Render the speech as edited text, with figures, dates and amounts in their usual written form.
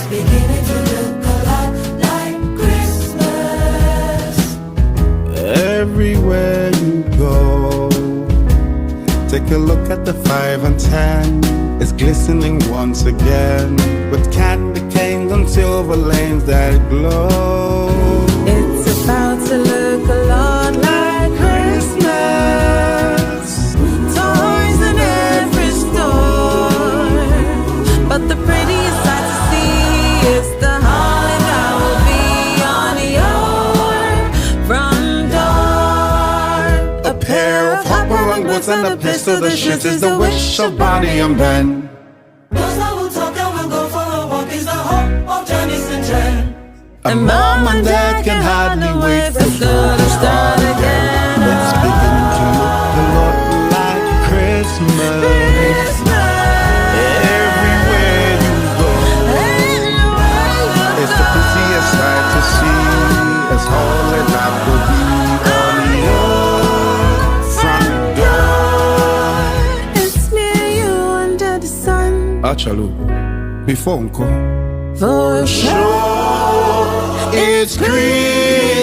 beginning to look a lot like Christmas. Everywhere you go, take a look at the 5 and 10. It's glistening once again with candy canes and silver lanes that glow. It's about to look a lot like Christmas. Toys in every store, but the prettiest sight to see is the holly that will be on your front door. A pair of hop-along boots and a pistol to shoot is the wish of Bonnie and Ben. Those that will talk and will go for a walk is the hope of Janice and Jen. And Mom and Dad can hardly wait for school to start again. It's beginning to look a lot like Christmas. Everywhere you go, it's the prettiest sight to see. As holy that will be on your front door. It's me and you under the sun. Achalu, before uncle. For sure. It's Christmas.